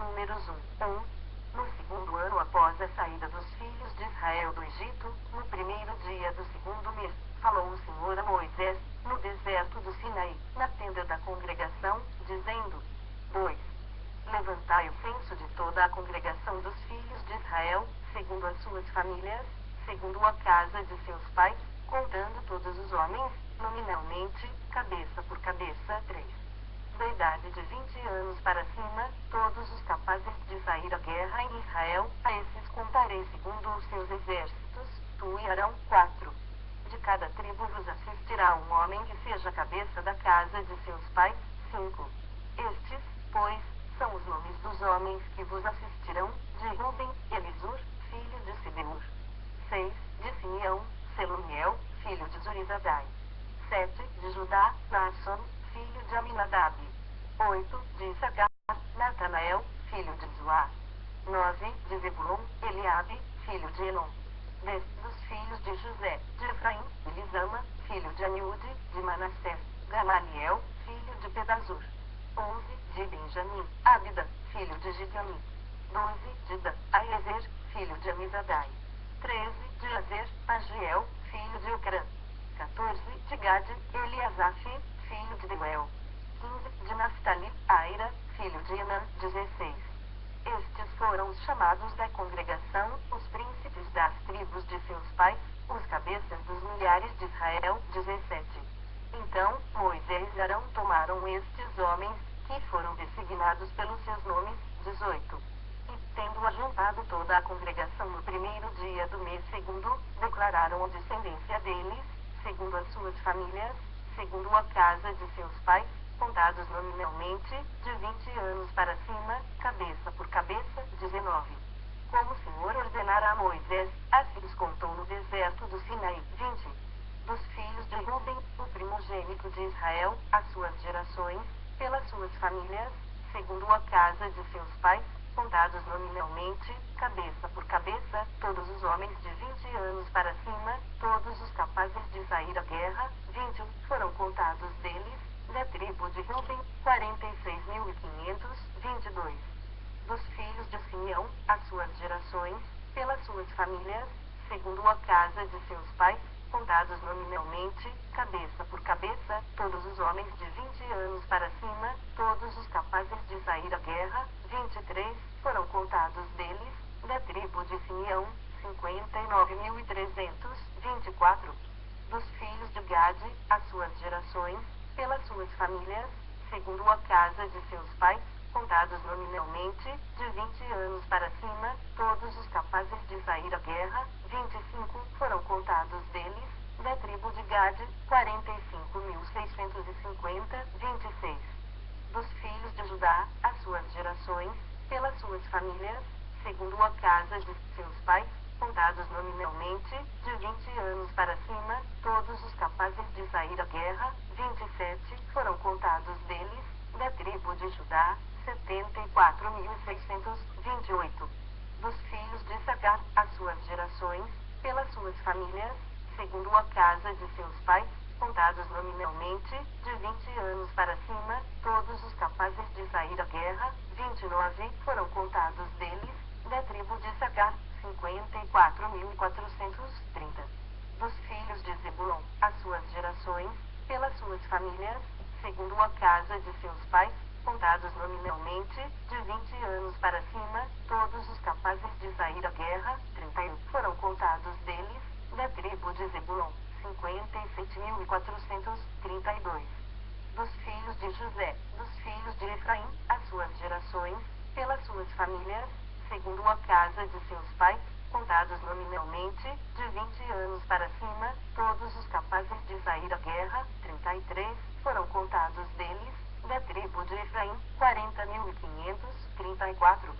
Números 1. No segundo ano após a saída dos filhos de Israel do Egito, no primeiro dia do segundo mês, falou o Senhor a Moisés, no deserto do Sinaí, na tenda da congregação, dizendo: 2. Levantai o censo de toda a congregação dos filhos de Israel, segundo as suas famílias, segundo a casa de seus pais, contando todos os homens, nominalmente, cabeça por cabeça. 3. Da idade de 20 anos para cima, todos os capazes de sair à guerra em Israel, a esses contarei segundo os seus exércitos, tu e Arão. 4. De cada tribo vos assistirá um homem que seja cabeça da casa de seus pais. 5. Estes, pois, são os nomes dos homens que vos assistirão: de Ruben, Elisur, filho de Sebeur. 6. De Simeão, Selumiel, filho de Zurizadai. 7. De Judá, Naasson, filho de Aminadab. 8. De Issacar, Natanael, filho de Zoar. 9. De Zebulon, Eliabe, filho de Elon. 10. Dos filhos de José, de Efraim, Elisama, filho de Amiúde, de Manassés, Gamaliel, filho de Pedazur. 11. De Benjamim, Abida, filho de Gideoni. 12. De Dan, Aiezer, filho de Amizadai. 13. De Azer, Pagiel, filho de Ocrã. 14. De Gade, Eliasaf, filho de Deuel. 15. De Naftali, Aira, filho de Enã. 16. Estes foram os chamados da congregação, os príncipes das tribos de seus pais, os cabeças dos milhares de Israel. 17. Então, Moisés e Arão tomaram estes homens, que foram designados pelos seus nomes. 18. E, tendo ajuntado toda a congregação no primeiro dia do mês segundo, declararam a descendência deles, segundo as suas famílias, segundo a casa de seus pais, contados nominalmente, de 20 anos para cima, cabeça por cabeça. 19. Como o Senhor ordenara a Moisés, assim os contou no deserto do Sinaí. 20. Dos filhos de Ruben, o primogênito de Israel, as suas gerações, pelas suas famílias, segundo a casa de seus pais, contados nominalmente, cabeça por cabeça, todos os homens de 20 anos para cima, todos os capazes de sair à guerra. 21. Foram contados deles, da tribo de Ruben, 46.500. 22. Dos filhos de Simeão, as suas gerações, pelas suas famílias, segundo a casa de seus pais, contados nominalmente, cabeça por cabeça, todos os homens de 20 anos para cima, todos os capazes de sair à guerra. 23. Foram contados deles, da tribo de Simeão, 59.300. 24. Dos filhos de Gade, as suas gerações, pelas suas famílias, segundo a casa de seus pais, contados nominalmente, de 20 anos para cima, todos os capazes de sair à guerra. 25. Foram contados deles, da tribo de Gade, 45.650. 26. Dos filhos de Judá, as suas gerações, pelas suas famílias, segundo a casa de seus pais, contados nominalmente, de 20 anos para cima, todos os capazes de sair à guerra. 27. Foram contados deles, da tribo de Judá, 74.600. 28. Dos filhos de Issacar, as suas gerações, pelas suas famílias, segundo a casa de seus pais, contados nominalmente, de 20 anos para cima, todos os capazes de sair à guerra. 29. Foram contados deles, da tribo de Issacar, 54.430. Dos filhos de Zebulon, as suas gerações, pelas suas famílias, segundo a casa de seus pais, contados nominalmente, de 20 anos para cima, todos os capazes de sair à guerra. 31. Foram contados deles, da tribo de Zebulon, 57.432. Dos filhos de José, dos filhos de Efraim, as suas gerações, pelas suas famílias, segundo a casa de seus pais, contados nominalmente, de 20 anos para cima, todos os capazes de sair à guerra. 33. Foram contados deles, da tribo de Efraim, 40.500. 34.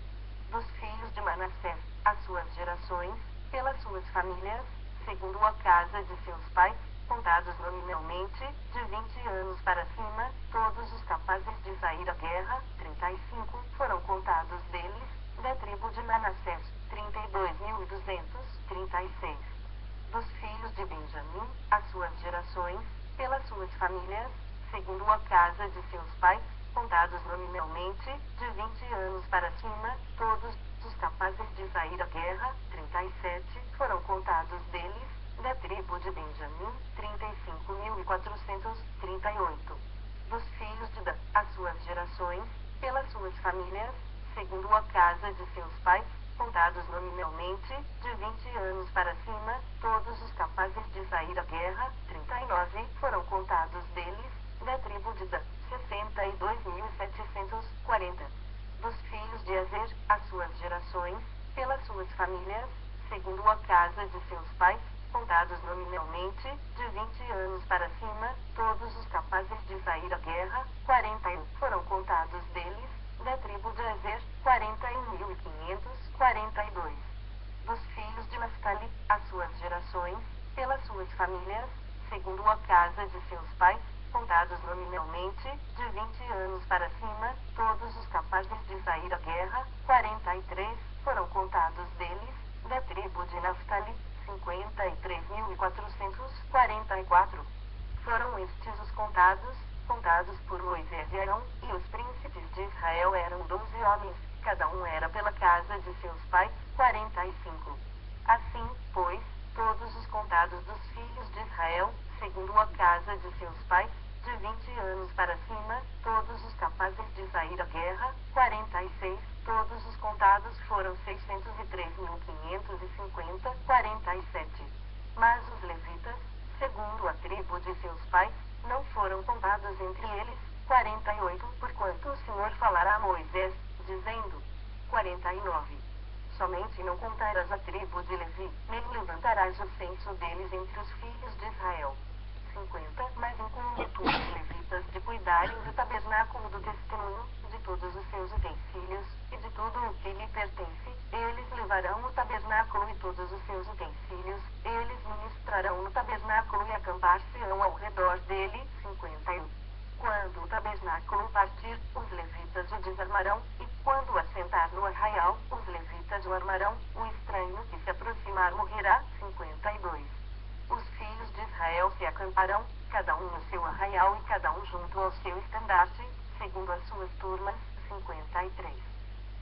Dos filhos de Manassés, as suas gerações, pelas suas famílias, segundo a casa de seus pais, contados nominalmente, de 20 anos para cima, todos os capazes de sair à guerra. 35. Foram contados deles, da tribo de Manassés, 32.200. 36. Dos filhos de Benjamim, as suas gerações, pelas suas famílias, segundo a casa de seus pais, contados nominalmente, de 20 anos para cima, todos os capazes de sair à guerra, 37, foram contados deles, da tribo de Benjamim, 35.438. Dos filhos de Dan, as suas gerações, pelas suas famílias, segundo a casa de seus pais, contados nominalmente, de 20 anos para cima, todos os capazes de sair à guerra, 39, foram contados deles, da tribo de Dan, 62.740. Dos filhos de Azer, as suas gerações, pelas suas famílias, segundo a casa de seus pais, contados nominalmente, de 20 anos para cima, todos os capazes de sair à guerra, 41, foram contados deles, da tribo de Azer, 41.542. Dos filhos de Naftali, as suas gerações, pelas suas famílias, segundo a casa de seus pais, contados nominalmente, de 20 anos para cima, todos os capazes de sair à guerra, 43, foram contados deles, da tribo de Naftali, 53.444. Foram estes os contados por Moisés e Arão, e os príncipes de Israel eram 12 homens, cada um era pela casa de seus pais, 45. Assim, pois, todos os contados dos filhos de Israel, segundo a casa de seus pais, de 20 anos para cima, todos os capazes de sair à guerra, 46, todos os contados foram 603.550, 47. Mas os levitas, segundo a tribo de seus pais, não foram contados entre eles, 48, porquanto o Senhor falará a Moisés, dizendo, 49. Somente não contarás a tribo de Levi, nem levantarás o censo deles entre os filhos de Israel. 50. Mas incumbe tu os levitas de cuidarem do tabernáculo do testemunho, de todos os seus utensílios, e de tudo o que lhe pertence, eles levarão o tabernáculo e todos os seus utensílios, eles ministrarão no tabernáculo e acampar-se-ão ao redor dele, 51. Quando o tabernáculo partir, os levitas o desarmarão, e quando assentar no arraial, os levitas o armarão, o estranho que se aproximar morrerá, 52. Os filhos de Israel se acamparão, cada um no seu arraial e cada um junto ao seu estandarte, segundo as suas turmas, 53.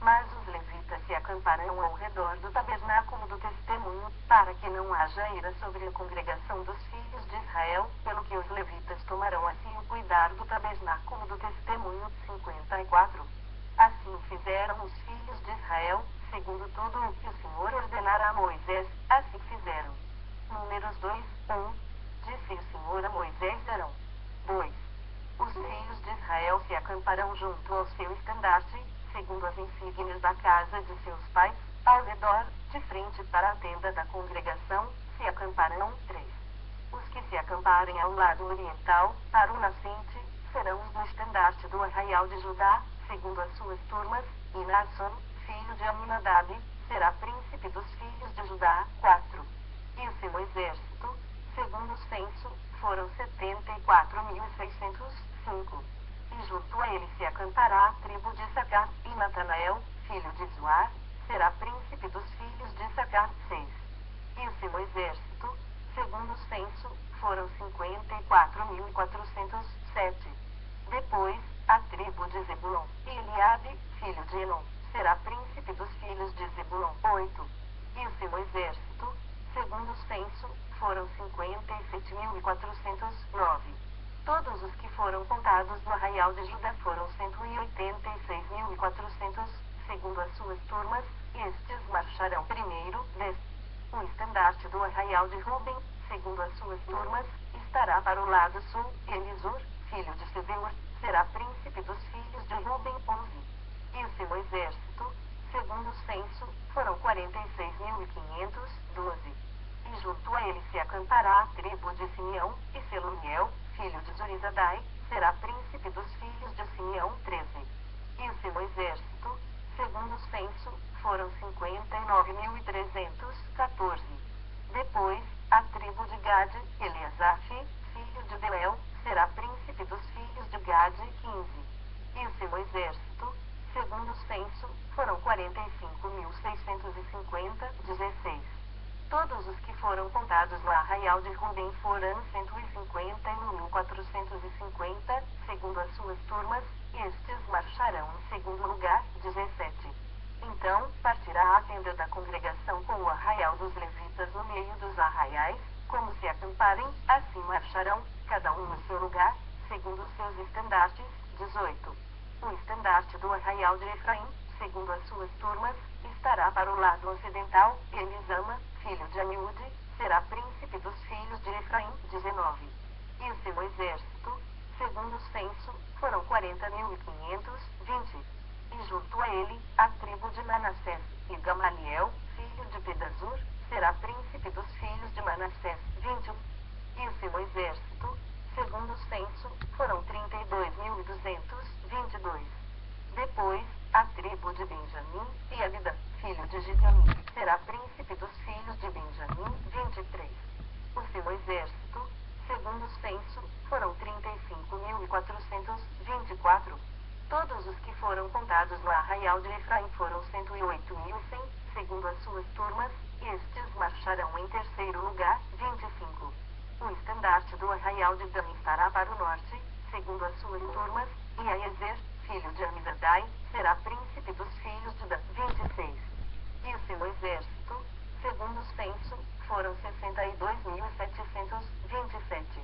Mas os levitas se acamparão ao redor do tabernáculo do testemunho, para que não haja ira sobre a congregação dos filhos de Israel, pelo que os levitas tomarão a si o cuidar do tabernáculo do testemunho, 54. Assim fizeram os filhos de Israel, segundo tudo o que o Senhor ordenara a Moisés, assim fizeram. Números 2, 1. Disse o Senhor a Moisés e Arão. 2. Os filhos de Israel se acamparão junto ao seu estandarte, segundo as insígnias da casa de seus pais, ao redor, de frente para a tenda da congregação, se acamparão 3. Os que se acamparem ao lado oriental, para o nascente, serão os do estandarte do arraial de Judá, segundo as suas turmas, e Naasson, filho de Aminadab, será príncipe dos filhos de Judá, 4. E o seu exército, segundo o censo, foram 74.605. E junto a ele se acampará a tribo de Issacar, e Natanael, filho de Zoar, será príncipe dos filhos de Issacar, 6. E o seu exército, segundo o censo, foram 54.407. Depois, a tribo de Zebulon, e Eliabe, filho de Elon, será príncipe dos filhos de Zebulon, 8. E o seu exército, segundo o censo, foram 57.409. Todos os que foram contados no arraial de Judá foram 186.400, segundo as suas turmas, e estes marcharão primeiro, 10. O estandarte do arraial de Ruben, segundo as suas turmas, estará para o lado sul, e Elisur, filho de Sedeur, será príncipe dos filhos de Ruben, 11. E o seu exército, segundo o censo, foram 46.500, 12. E junto a ele se acampará a tribo de Simeão, e Selumiel, filho de Zorizadai, será príncipe dos filhos de Simeão, 13. E o seu exército, segundo o censo, foram 59.300, 14. Depois, a tribo de Gade, Eliasaf, filho de Delel, será príncipe dos filhos de Gade, 15. E o seu exército, segundo o censo, foram 45.650, 16. Todos os que foram contados no arraial de Ruben foram 151.450, segundo as suas turmas, e estes marcharão em segundo lugar, 17. Então, partirá a tenda da congregação com o arraial dos levitas no meio dos arraiais, como se acamparem, assim marcharão, cada um no seu lugar, segundo os seus estandartes, 18. O estandarte do arraial de Efraim, segundo as suas turmas, estará para o lado ocidental, Elisama, filho de Amiúde, será príncipe dos filhos de Efraim, 19. E o seu exército, segundo o censo, foram 40.500, 20. E junto a ele, a tribo de Manassés, e Gamaliel, filho de Pedazur, será príncipe dos filhos de Manassés, 21. E o seu exército, segundo o censo, foram 32.200, 22. Depois, a tribo de Benjamim, e Abida, filho de Gideoni, será príncipe dos filhos de Benjamim, 23. O seu exército, segundo o censo, foram 35.400, 24. Todos os que foram contados no arraial de Efraim foram 108.100, segundo as suas turmas, e estes marcharão em terceiro lugar, 25. O estandarte do arraial de Dan estará para o norte, segundo as suas turmas, e Aiezer, filho de Amizadai, será príncipe dos filhos de Dan, 26. E o seu exército, segundo o censo, foram 62.700, 27.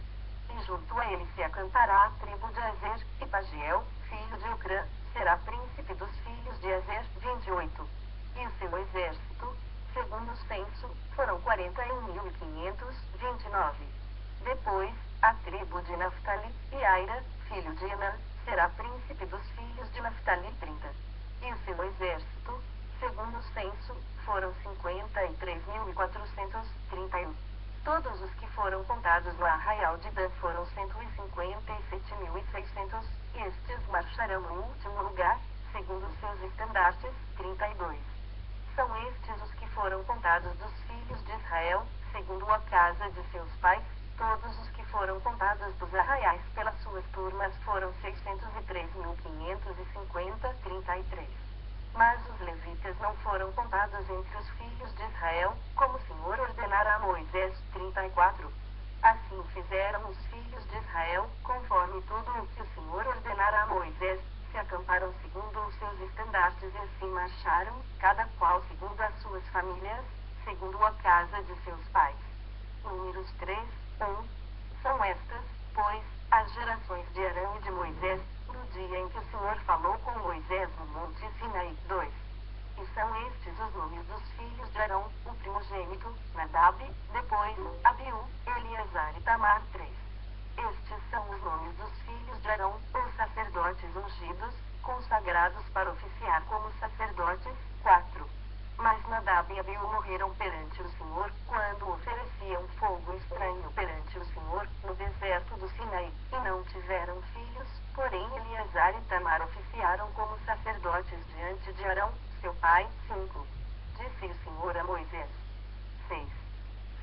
E junto a ele se acampará a tribo de Azer, e Pagiel, filho de Ocrã, será príncipe dos filhos de Azer, 28. E o seu exército, segundo o censo, foram 41.500, 29. Depois, a tribo de Naftali, e Aira, filho de Enã, será príncipe dos filhos de Naftali, 30. E o seu exército, segundo o censo, foram 53.400, 31. Todos os que foram contados no arraial de Dan foram 157.600, e estes marcharão no último lugar, segundo os seus estandartes, 32. São estes os que foram contados dos filhos de Israel, segundo a casa de seus pais. Todos os que foram contados dos arraiais pelas suas turmas foram 603.550, 33. Mas os levitas não foram contados entre os filhos de Israel, como o Senhor ordenara a Moisés, 34. Assim fizeram os filhos de Israel, conforme tudo o que o Senhor ordenara a Moisés, se acamparam segundo os seus estandartes e assim marcharam, cada qual segundo as suas famílias, segundo a casa de seus pais. Números 3, 1. São estas, pois, as gerações de Arão e de Moisés, no dia em que o Senhor falou com Moisés no monte Sinai, 2. E são estes os nomes dos filhos de Arão, o primogênito, Nadab, depois, Abiú, Eleazar e Tamar, 3. Estes são os nomes dos filhos de Arão, os sacerdotes ungidos, consagrados para oficiar como sacerdotes, 4. Mas Nadab e Abiú morreram perante o Senhor, quando ofereciam fogo estranho perante o Senhor, no deserto do Sinai, e não tiveram filhos, porém Eleazar e Tamar oficiaram como sacerdotes diante de Arão, seu pai, 5. Disse o Senhor a Moisés. 6.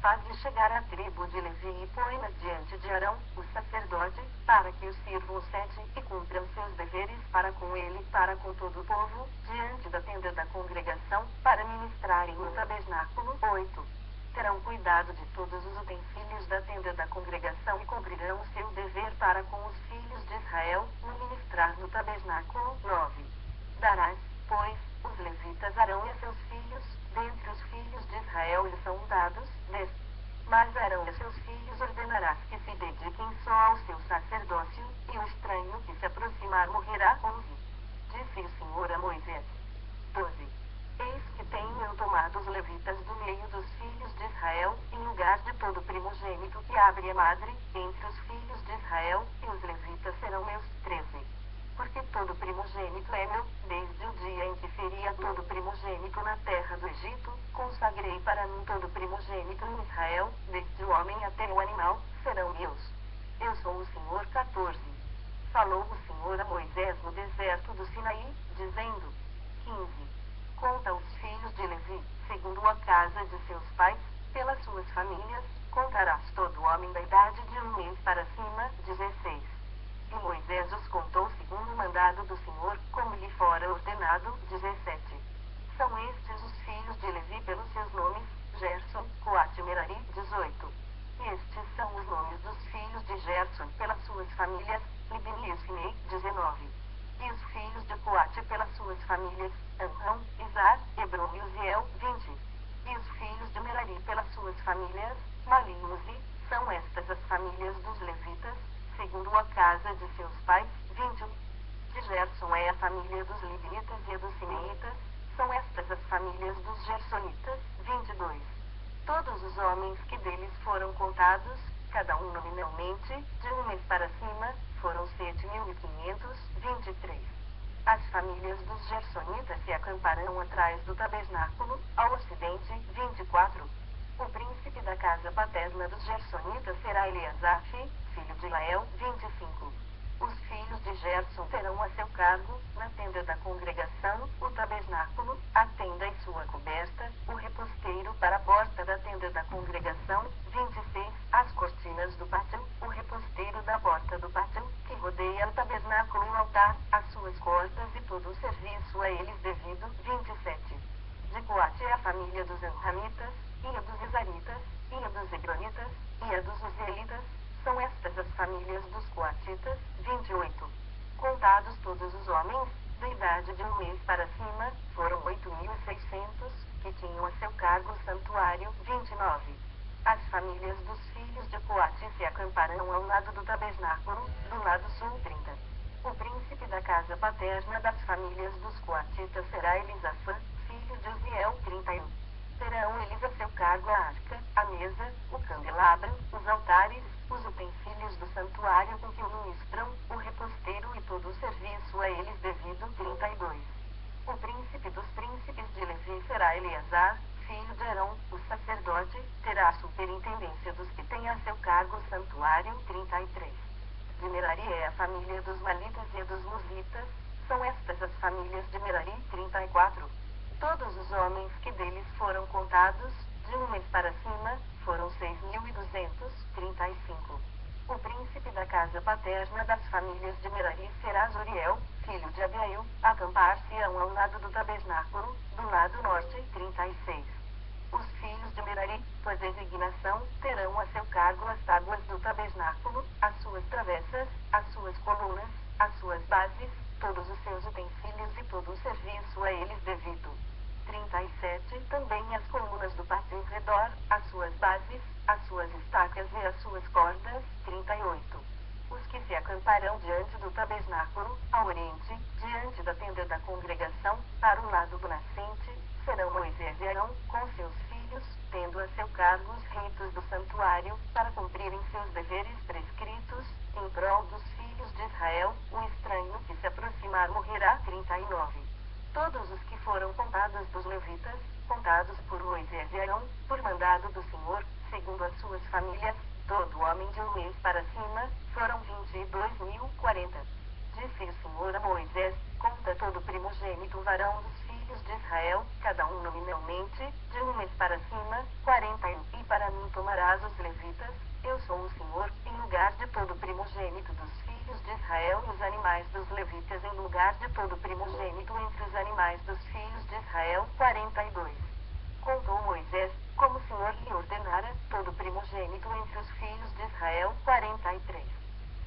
Faze chegar a tribo de Levi e põe-nas diante de Arão, o sacerdote, para que os sirvam 7 e cumpram seus deveres para com ele e para com todo o povo, diante da tenda da congregação, para ministrarem no tabernáculo, 8. Terão cuidado de todos os utensílios da tenda da congregação e cumprirão o seu dever para com os filhos de Israel, no ministrar no tabernáculo, 9. Darás, pois, os levitas Arão e a seus filhos, dentre os filhos de Israel lhes são dados, 10. Mas Arão e seus filhos ordenarás que se dediquem só ao seu sacerdócio, e o estranho que se aproximar morrerá, 11. Disse o Senhor a Moisés. 12. Eis que tenho eu tomado os levitas do meio dos filhos de Israel, em lugar de todo primogênito que abre a madre, entre os filhos de Israel, e os levitas serão meus, 13. Porque todo primogênito é meu, desde o dia em que feri a todo primogênito na terra do Egito, consagrei para mim todo primogênito em Israel, desde o homem até o animal, serão meus. Eu sou o Senhor. 14. Falou o Senhor a Moisés no deserto do Sinaí, dizendo. 15. Conta os filhos de Levi, segundo a casa de seus pais, pelas suas famílias, contarás todo homem da idade de 1 mês para cima, 16. E Moisés os contou segundo o mandado do Senhor, como lhe fora ordenado, 17. São estes os filhos de Levi pelos seus nomes, Gerson, Coate, famílias, Libni e Simei, 19. E os filhos de Coate pelas suas famílias, Amram, Izar, Hebron e Uziel, 20. E os filhos de Merari pelas suas famílias, Mali e Muzi, são estas as famílias dos levitas, segundo a casa de seus pais, 21. De Gerson é a família dos Libnitas e a dos Simeitas, são estas as famílias dos Gersonitas, 22. Todos os homens que deles foram contados, cada um nominalmente, de um mês para cima, foram 7.500, 23. As famílias dos Gersonitas se acamparão atrás do tabernáculo, ao ocidente, 24. O príncipe da casa paterna dos Gersonitas será Eleazar, filho de Lael, 25. Os filhos de Gerson terão a seu cargo, na tenda da congregação, o tabernáculo, a tenda e sua coberta, o reposteiro para a porta da tenda da congregação, 26, as cortinas do pátio, o reposteiro da porta do pátio, que rodeia o tabernáculo e o altar, as suas cordas e todo o serviço a eles devido, 27. De Coate é a família dos Anramitas, e a dos Izaritas, e a dos Hebronitas, e a dos Uzielitas, são estas as famílias dos Coatitas, 28. Contados todos os homens, da idade de um mês para cima, foram 8.600, que tinham a seu cargo o santuário, 29. As famílias dos filhos de Coate se acamparão ao lado do tabernáculo, do lado sul, 30. O príncipe da casa paterna das famílias dos Coatitas será Elisafã, filho de Uziel, 31. Terão eles a seu cargo a arca, a mesa, o candelabro, os altares, os utensílios do santuário com que o ministram, o reposteiro e todo o serviço a eles devido, 32. O príncipe dos príncipes de Levi será Eleazar, filho de Arão, o sacerdote, terá a superintendência dos que têm a seu cargo o santuário, 33. De Merari é a família dos Malitas e a dos Musitas, são estas as famílias de Merari, 34. Todos os homens que deles foram contados, de um mês para cima, foram 6.200, 35. O príncipe da casa paterna das famílias de Merari será Zoriel, filho de Abiail, acampar-se-ão ao lado do tabernáculo, do lado norte, 36. Os filhos de Merari, por designação, terão a seu cargo as tábuas do tabernáculo, as suas travessas, as suas colunas, as suas bases, todos os seus utensílios e todo o serviço a eles devido. 37. Também as colunas do pátio em redor, as suas bases, as suas estacas e as suas cordas, 38. Os que se acamparão diante do tabernáculo, ao oriente, diante da tenda da congregação, para o lado do nascente, serão Moisés e Arão, com seus filhos, tendo a seu cargo os ritos do santuário, para cumprirem seus deveres prescritos, em prol dos filhos de Israel, o estranho que se aproximar morrerá, 39. Todos os que foram contados dos levitas, contados por Moisés e Arão, por mandado do Senhor, segundo as suas famílias, todo homem de um mês para cima, foram 22.040. Disse o Senhor a Moisés, conta todo primogênito varão dos filhos de Israel, cada um nominalmente, de um mês para cima, 41. E para mim tomarás os levitas, eu sou o Senhor, em lugar de todo primogênito dos filhos de Israel e os animais dos levitas em lugar de todo primogênito entre os animais dos filhos de Israel, 42. Contou Moisés, como o Senhor lhe ordenara, todo primogênito entre os filhos de Israel, 43.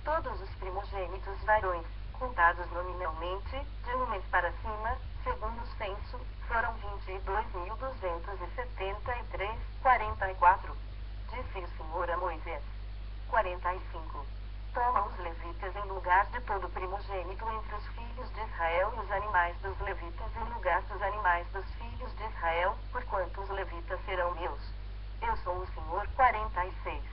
Todos os primogênitos varões, contados nominalmente, de um mês para cima, segundo o censo, foram 22.273, 44. Disse o Senhor a Moisés. 45. Toma os levitas em lugar de todo primogênito entre os filhos de Israel e os animais dos levitas em lugar dos animais dos filhos de Israel, porquanto os levitas serão meus. Eu sou o Senhor. 46.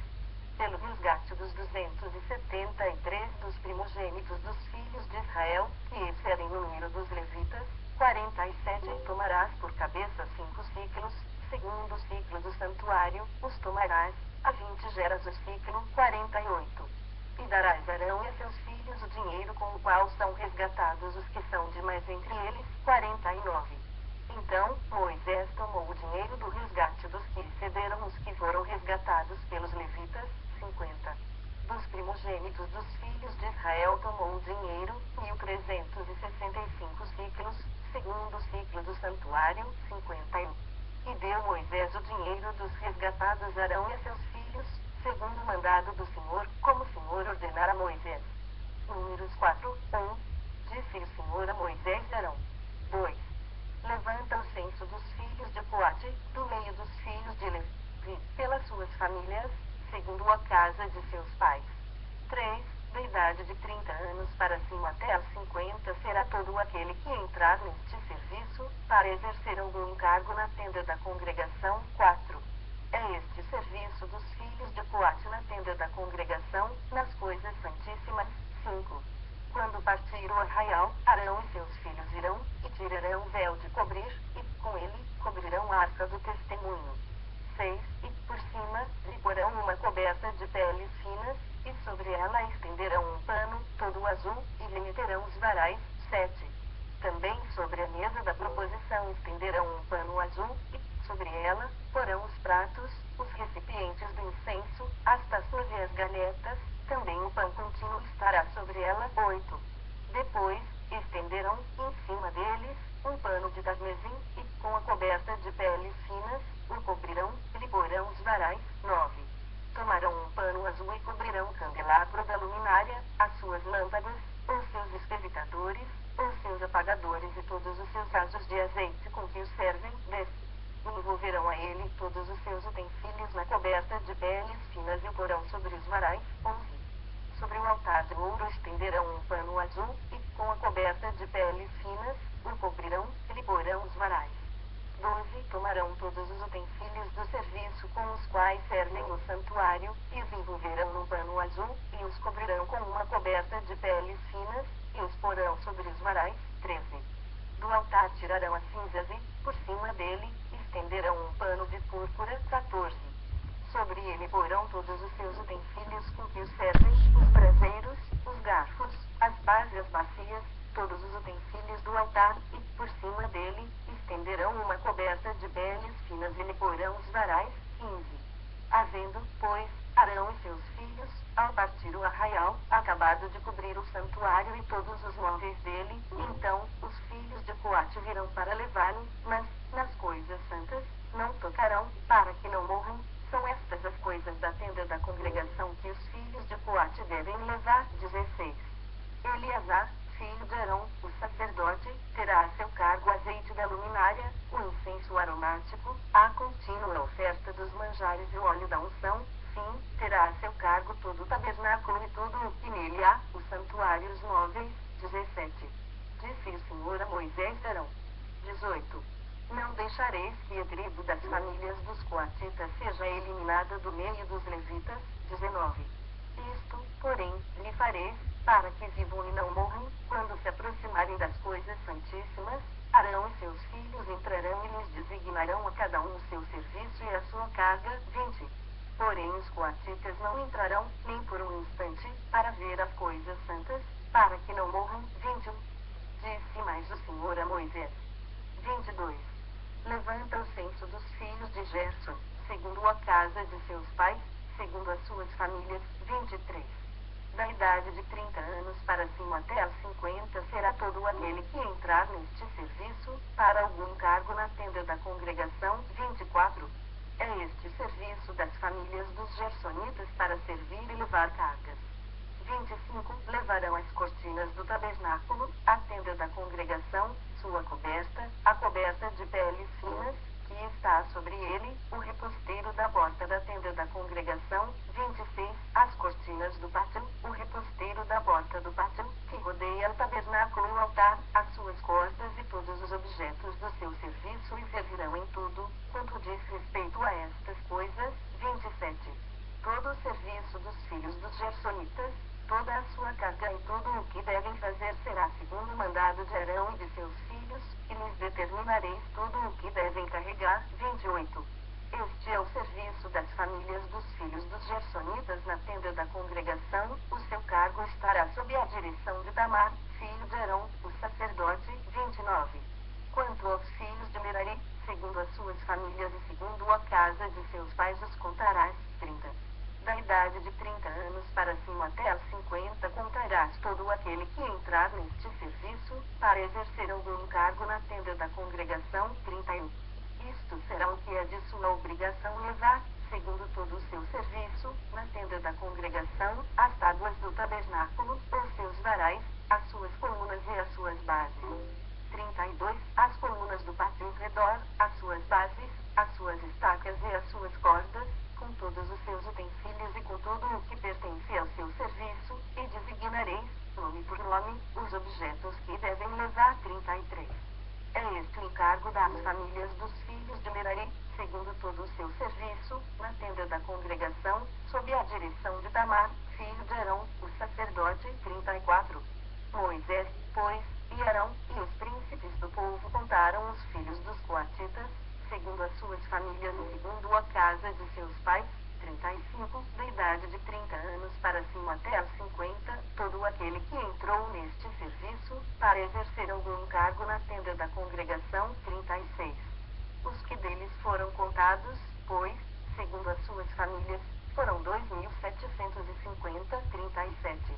Pelo resgate dos 273 dos primogênitos dos filhos de Israel, que excedem no número dos levitas, 47 tomarás por cabeça 5 ciclos, segundo o ciclo do santuário, os tomarás, a 20 geras o ciclo, 48. E darás a Arão e a seus filhos o dinheiro com o qual são resgatados os que são demais entre eles, 49. Então, Moisés tomou o dinheiro do resgate dos que excederam os que foram resgatados pelos levitas, 50. Dos primogênitos dos filhos de Israel tomou o dinheiro, 1.365 ciclos, segundo o ciclo do santuário, 51. E deu Moisés o dinheiro dos resgatados a Arão e a seus filhos, segundo o mandado do Senhor, como o Senhor ordenara a Moisés. Números 4, 1. Disse o Senhor a Moisés e Arão. 2. Levanta o censo dos filhos de Coate, do meio dos filhos de Levi, pelas suas famílias, segundo a casa de seus pais. 3. Da idade de 30 anos para cima até aos 50 será todo aquele que entrar neste serviço, para exercer algum encargo na tenda da congregação. 4. É este serviço dos filhos de Coate na tenda da congregação, nas coisas santíssimas. 5. Quando partir o arraial, Arão e seus filhos irão, e tirarão o véu de cobrir, e com ele, cobrirão a arca do testemunho. 6. E por cima, lhe porão uma coberta de peles finas, e sobre ela estenderão um pano, todo azul, e lhe meterão os varais. 7. Também sobre a mesa da proposição estenderão um pano azul, e, sobre ela, porão os pratos, os recipientes do incenso, as taças e as galhetas, também o pão contínuo estará sobre ela. 8. Depois, estenderão, em cima deles, um pano de carmesim, e, com a coberta de peles finas, o cobrirão, e lhe porão os varais. 9. Tomarão um pano azul e cobrirão o candelabro da luminária, as suas lâmpadas, os seus espevitadores, os seus apagadores e todos os seus vasos de azeite com que os servem. 10. Envolverão a ele todos os seus utensílios na coberta de peles finas e o porão sobre os varais. 11. Sobre o altar de ouro estenderão um pano azul, e, com a coberta de peles finas, o cobrirão, e lhe porão os varais. 12. Tomarão todos os utensílios do serviço com os quais servem o santuário, e os envolverão num pano azul, e os cobrirão com uma coberta de peles finas, e os porão sobre os varais. 13. Do altar tirarão as cinzas e, por cima dele, estenderão um pano de púrpura. 14. Sobre ele porão todos os seus utensílios com que os servem, os braseiros, os garfos, as pás e as bacias, todos os utensílios do altar, e, por cima dele, estenderão uma coberta de peles finas e lhe porão os varais. 15. Havendo, pois, Arão e seus filhos, ao partir o arraial, acabado de cobrir o santuário e todos os móveis dele, então, os filhos de Coate virão para levá-lo, mas, nas coisas santas, não tocarão, para que não morram. São estas as coisas da tenda da congregação que os filhos de Coate devem levar. 16. Eleazar, filho de Arão, o sacerdote, terá a seu cargo o azeite da luminária, o incenso aromático, a contínua oferta dos manjares e o óleo da unção. Sim, terá a seu cargo todo o tabernáculo e tudo o que nele há, o santuário e os móveis. 17. Disse o Senhor a Moisés e Arão. 18. Não deixareis que a tribo das famílias dos coatitas seja eliminada do meio dos levitas. 19. Isto, porém, lhe fareis, para que vivam e não morram, quando se aproximarem das coisas santíssimas, Arão e seus filhos entrarão e lhes designarão a cada um o seu serviço e a sua carga. 20. Porém os coatitas não entrarão, nem por um instante, para ver as coisas santas, para que não morram. 21. Disse mais o Senhor a Moisés. 22. Levanta o censo dos filhos de Gerson, segundo a casa de seus pais, segundo as suas famílias. 23. Da idade de 30 anos para cima até aos 50 será todo aquele que entrar neste serviço, para algum cargo na tenda da congregação. 24. É este serviço das famílias dos gersonitas para servir e levar cargas. 25. Levarão as cortinas do tabernáculo, a tenda da congregação, sua coberta, a coberta de peles finas, que está sobre ele, o reposteiro da porta da tenda da congregação. 26. As cortinas do pátio, o reposteiro da porta do pátio, que rodeia o tabernáculo e o altar, as suas cordas e todos os objetos do seu serviço e servirão em tudo, quanto diz respeito a estas coisas. 27. Todo o serviço dos filhos dos gersonitas, toda a sua carga e tudo o que devem fazer será segundo o mandado de Arão e de seus filhos, e lhes determinareis tudo o que devem carregar. 28. Este é o serviço das famílias dos filhos dos gersonitas na tenda da congregação, o seu cargo estará sob a direção de Tamar, filho de Arão, o sacerdote. 29. Quanto aos filhos de Merari, segundo as suas famílias e segundo a casa de seus pais os contarás. 30. Da idade de 30 anos para cima até aos 50 contarás todo aquele que entrar neste serviço, para exercer algum cargo na tenda da congregação. 31. Isto será o que é de sua obrigação levar, segundo todo o seu serviço, nas tenda da congregação, as tábuas do tabernáculo, os seus varais, as suas colunas e as suas bases. 32. As colunas do pátio em redor, as suas bases, as suas estacas e as suas cordas, com todos os seus utensílios e com tudo o que pertence ao seu serviço, e designareis, nome por nome, os objetos que devem levar. 33. É este o encargo das famílias dos filhos de Merari, segundo todo o seu serviço, na tenda da congregação, sob a direção de Tamar, filho de Arão, o sacerdote. 34. Moisés, pois, e Arão, e os príncipes do povo contaram os filhos dos coatitas, segundo as suas famílias e segundo a casa de seus pais. 35. Da idade de 30 anos para cima até aos 50, todo aquele que entrou neste serviço, para exercer algum encargo na tenda da congregação. 36. Os que deles foram contados, pois, segundo as suas famílias, foram 2.750. 37.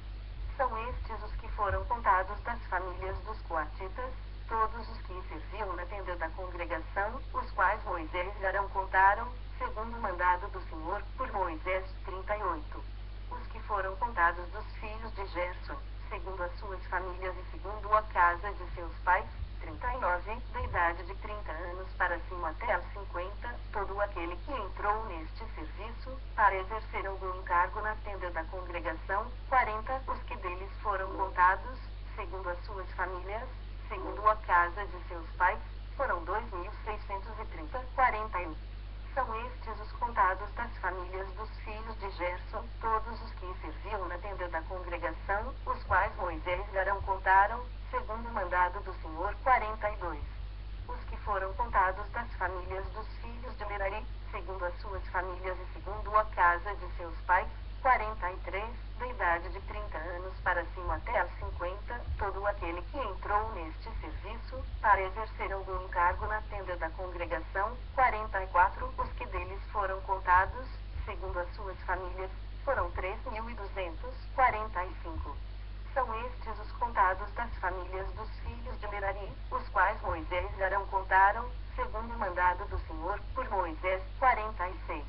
São estes os que foram contados das famílias dos coatitas, todos os que serviam na tenda da congregação, os quais Moisés e Arão contaram, segundo o mandado do Senhor, por Moisés. 38. Os que foram contados dos filhos de Gerson, segundo as suas famílias e segundo a casa de seus pais. 39. Da idade de 30 anos para cima até aos 50, todo aquele que entrou neste serviço, para exercer algum encargo na tenda da congregação. 40. Os que deles foram contados, segundo as suas famílias, segundo a casa de seus pais, foram 2.630. 41. São estes os contados das famílias dos filhos de Gerson, todos os que serviam na tenda da congregação, os quais Moisés e Arão contaram, segundo o mandado do Senhor. 42. Os que foram contados das famílias dos filhos de Merari, segundo as suas famílias e segundo a casa de seus pais. 43. Da idade de 30 anos para cima até aos 50, todo aquele que entrou neste serviço, para exercer algum encargo na tenda da congregação. 44. Os que deles foram contados, segundo as suas famílias, foram 3.200. 45. São estes os contados das famílias dos filhos de Merari, os quais Moisés e Arão contaram, segundo o mandado do Senhor, por Moisés. 46.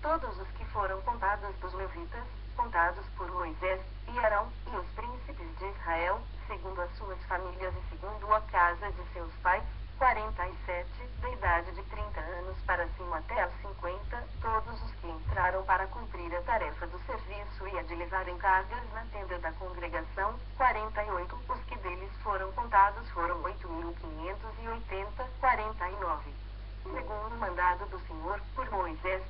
Todos os que foram contados dos levitas, contados por Moisés e Arão, e os príncipes de Israel, segundo as suas famílias e segundo a casa de seus pais. 47. Da idade de 30 anos para cima até aos 50, todos os que entraram para cumprir a tarefa do serviço e a de levarem cargas na tenda da congregação. 48. Os que deles foram contados foram 8.580. 49. Segundo o mandado do Senhor, por Moisés.